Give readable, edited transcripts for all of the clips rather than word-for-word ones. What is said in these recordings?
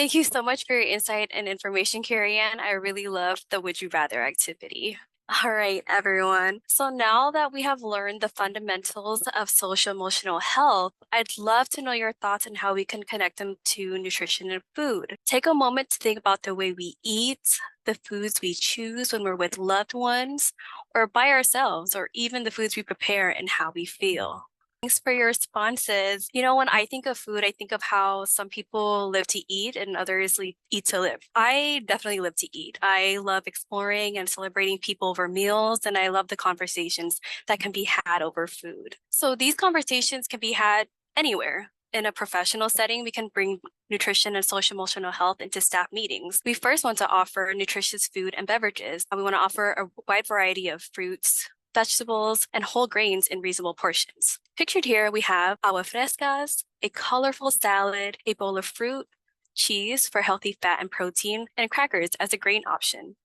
Thank you so much for your insight and information, Carrie-Ann. I really loved the Would You Rather activity. All right, everyone. So now that we have learned the fundamentals of social emotional health, I'd love to know your thoughts on how we can connect them to nutrition and food. Take a moment to think about the way we eat, the foods we choose when we're with loved ones, or by ourselves, or even the foods we prepare and how we feel. Thanks for your responses. When I think of food, I think of how some people live to eat and others eat to live. I definitely live to eat. I love exploring and celebrating people over meals, and I love the conversations that can be had over food. So these conversations can be had anywhere. In a professional setting, we can bring nutrition and social emotional health into staff meetings. We first want to offer nutritious food and beverages, and we want to offer a wide variety of fruits, vegetables, and whole grains in reasonable portions. Pictured here, we have agua frescas, a colorful salad, a bowl of fruit, cheese for healthy fat and protein, and crackers as a grain option.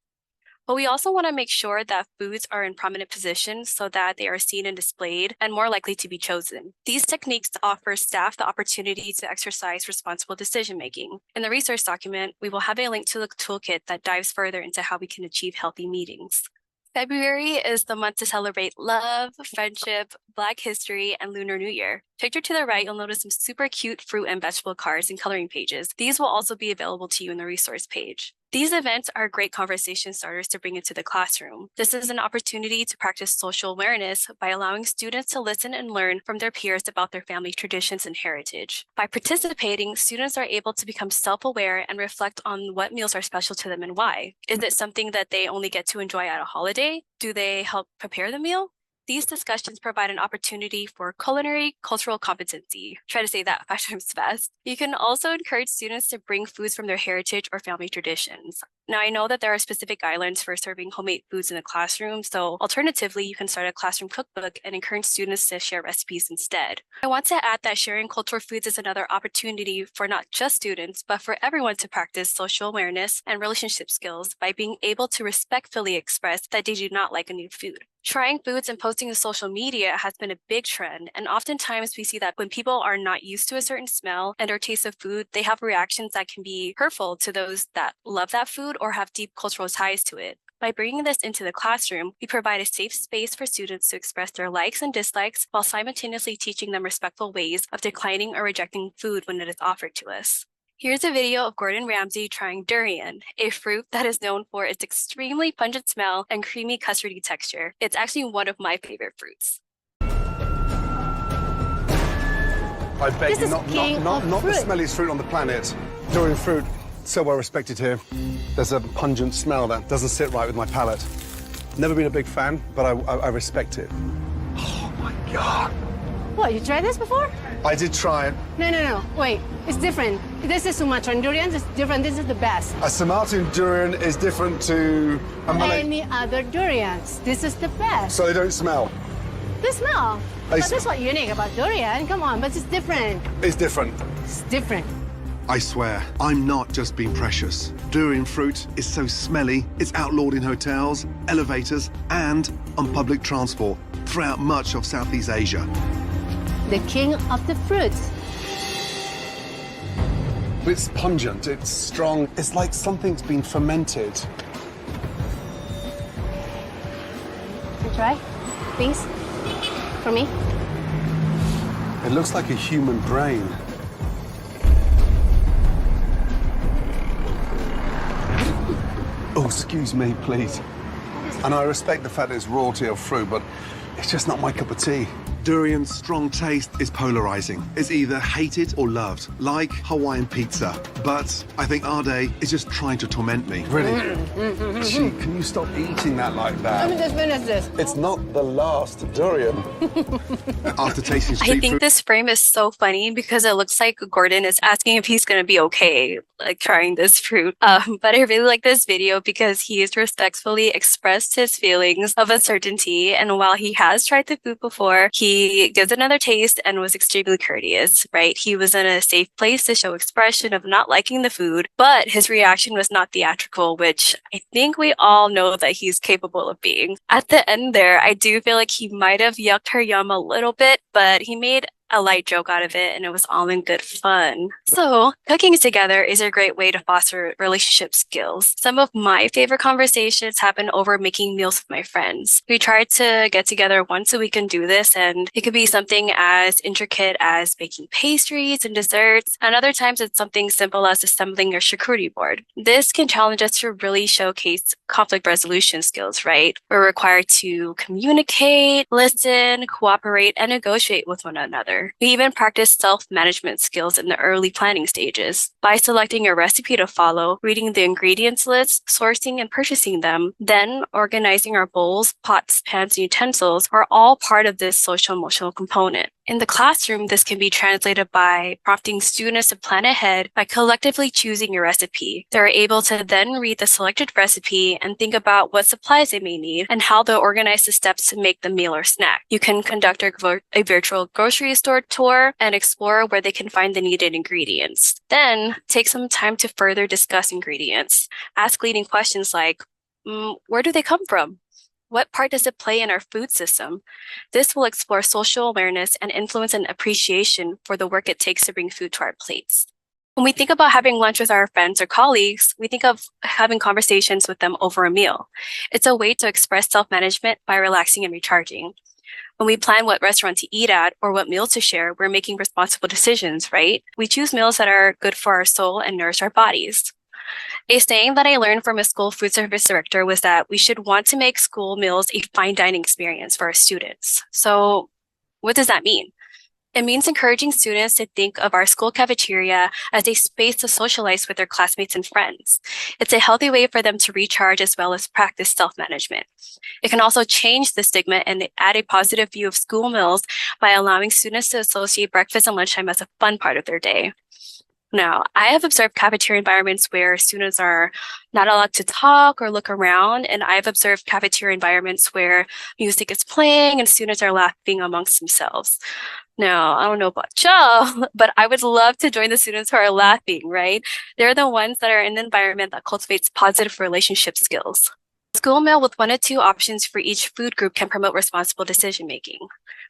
But we also want to make sure that foods are in prominent positions so that they are seen and displayed and more likely to be chosen. These techniques offer staff the opportunity to exercise responsible decision-making. In the resource document, we will have a link to the toolkit that dives further into how we can achieve healthy meetings. February is the month to celebrate love, friendship, Black history, and Lunar New Year. Pictured to the right, you'll notice some super cute fruit and vegetable cards and coloring pages. These will also be available to you in the resource page. These events are great conversation starters to bring into the classroom. This is an opportunity to practice social awareness by allowing students to listen and learn from their peers about their family traditions and heritage. By participating, students are able to become self-aware and reflect on what meals are special to them and why. Is it something that they only get to enjoy at a holiday? Do they help prepare the meal? These discussions provide an opportunity for culinary cultural competency. Try to say that 5 times fast. You can also encourage students to bring foods from their heritage or family traditions. Now, I know that there are specific guidelines for serving homemade foods in the classroom, so alternatively, you can start a classroom cookbook and encourage students to share recipes instead. I want to add that sharing cultural foods is another opportunity for not just students, but for everyone to practice social awareness and relationship skills by being able to respectfully express that they do not like a new food. Trying foods and posting to social media has been a big trend, and oftentimes we see that when people are not used to a certain smell and or taste of food, they have reactions that can be hurtful to those that love that food or have deep cultural ties to it. By bringing this into the classroom, we provide a safe space for students to express their likes and dislikes while simultaneously teaching them respectful ways of declining or rejecting food when it is offered to us. Here's a video of Gordon Ramsay trying durian, a fruit that is known for its extremely pungent smell and creamy custardy texture. It's actually one of my favorite fruits. I beg you, not the smelliest fruit on the planet. Durian fruit, so well respected here. There's a pungent smell that doesn't sit right with my palate. Never been a big fan, but I respect it. Oh my God. What, you tried this before? I did try it. No. Wait, it's different. This is Sumatran durian. It's different. This is the best. A Sumatran durian is different to a Malay. Any other durians. This is the best. So they don't smell? They smell. But that's what's unique about durian. Come on, but it's different. It's different. It's different. I swear, I'm not just being precious. Durian fruit is so smelly, it's outlawed in hotels, elevators, and on public transport throughout much of Southeast Asia. The king of the fruits. It's pungent, it's strong. It's like something's been fermented. You try, please, for me. It looks like a human brain. Oh, excuse me, please. And I respect the fact that it's royalty of fruit, but it's just not my cup of tea. Durian's strong taste is polarizing. It's either hated or loved, like Hawaiian pizza. But I think Ade is just trying to torment me. Really? Gee, can you stop eating that like that? Let me just finish this. It's not the last durian. After tasting I street think food, this frame is so funny because it looks like Gordon is asking if he's going to be okay, like trying this fruit. But I really like this video because he has respectfully expressed his feelings of uncertainty. And while he has tried the food before, he gives another taste and was extremely courteous, right? He was in a safe place to show expression of not liking the food, but his reaction was not theatrical, which I think we all know that he's capable of being. At the end there, I do feel like he might have yucked her yum a little bit, but he made a light joke out of it, and it was all in good fun. So, cooking together is a great way to foster relationship skills. Some of my favorite conversations happen over making meals with my friends. We try to get together once a week and do this, and it could be something as intricate as baking pastries and desserts, and other times it's something simple as assembling a charcuterie board. This can challenge us to really showcase conflict resolution skills, right? We're required to communicate, listen, cooperate, and negotiate with one another. We even practice self-management skills in the early planning stages by selecting a recipe to follow, reading the ingredients list, sourcing and purchasing them, then organizing our bowls, pots, pans, and utensils are all part of this social-emotional component. In the classroom, this can be translated by prompting students to plan ahead by collectively choosing a recipe. They're able to then read the selected recipe and think about what supplies they may need and how they'll organize the steps to make the meal or snack. You can conduct a virtual grocery store tour and explore where they can find the needed ingredients. Then take some time to further discuss ingredients. Ask leading questions like, where do they come from? What part does it play in our food system? This will explore social awareness and influence and appreciation for the work it takes to bring food to our plates. When we think about having lunch with our friends or colleagues, we think of having conversations with them over a meal. It's a way to express self-management by relaxing and recharging. When we plan what restaurant to eat at or what meal to share, we're making responsible decisions, right? We choose meals that are good for our soul and nourish our bodies. A saying that I learned from a school food service director was that we should want to make school meals a fine dining experience for our students. So what does that mean? It means encouraging students to think of our school cafeteria as a space to socialize with their classmates and friends. It's a healthy way for them to recharge as well as practice self-management. It can also change the stigma and add a positive view of school meals by allowing students to associate breakfast and lunchtime as a fun part of their day. Now, I have observed cafeteria environments where students are not allowed to talk or look around, and I've observed cafeteria environments where music is playing and students are laughing amongst themselves. Now, I don't know about y'all, but I would love to join the students who are laughing, right? They're the ones that are in the environment that cultivates positive relationship skills. School meal with 1 to 2 options for each food group can promote responsible decision-making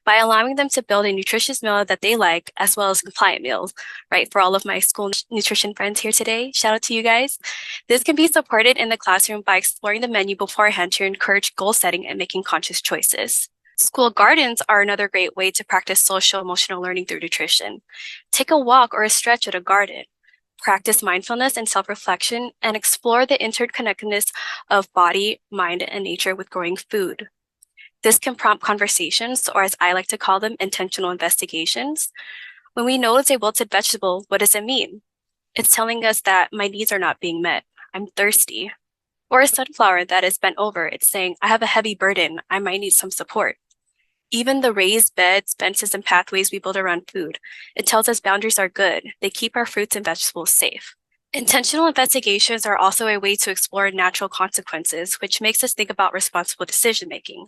by allowing them to build a nutritious meal that they like, as well as compliant meals, right? For all of my school nutrition friends here today, shout out to you guys. This can be supported in the classroom by exploring the menu beforehand to encourage goal setting and making conscious choices. School gardens are another great way to practice social emotional learning through nutrition. Take a walk or a stretch at a garden. Practice mindfulness and self-reflection and explore the interconnectedness of body, mind, and nature with growing food. This can prompt conversations, or as I like to call them, intentional investigations. When we notice a wilted vegetable, what does it mean? It's telling us that my needs are not being met. I'm thirsty. Or a sunflower that is bent over, it's saying, I have a heavy burden. I might need some support. Even the raised beds, benches, and pathways we build around food, it tells us boundaries are good. They keep our fruits and vegetables safe. Intentional investigations are also a way to explore natural consequences, which makes us think about responsible decision-making.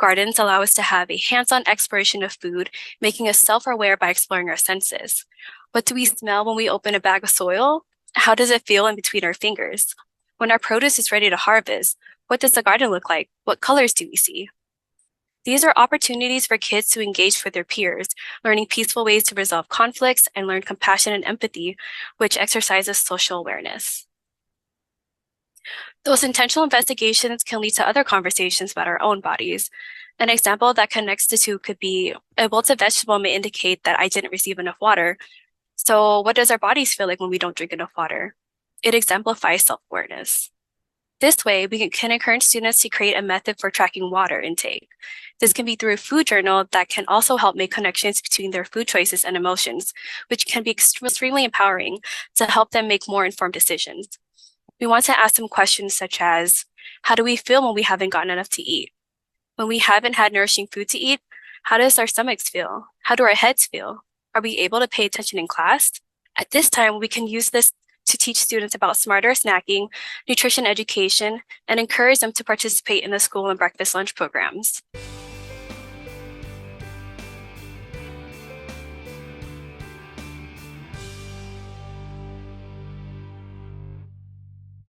Gardens allow us to have a hands-on exploration of food, making us self-aware by exploring our senses. What do we smell when we open a bag of soil? How does it feel in between our fingers? When our produce is ready to harvest, what does the garden look like? What colors do we see? These are opportunities for kids to engage with their peers, learning peaceful ways to resolve conflicts and learn compassion and empathy, which exercises social awareness. Those intentional investigations can lead to other conversations about our own bodies. An example that connects the two could be a wilted vegetable may indicate that I didn't receive enough water. So what does our bodies feel like when we don't drink enough water? It exemplifies self-awareness. This way, we can encourage students to create a method for tracking water intake. This can be through a food journal that can also help make connections between their food choices and emotions, which can be extremely empowering to help them make more informed decisions. We want to ask them questions such as, how do we feel when we haven't gotten enough to eat? When we haven't had nourishing food to eat, how does our stomachs feel? How do our heads feel? Are we able to pay attention in class? At this time, we can use this to teach students about smarter snacking, nutrition education, and encourage them to participate in the school and breakfast lunch programs.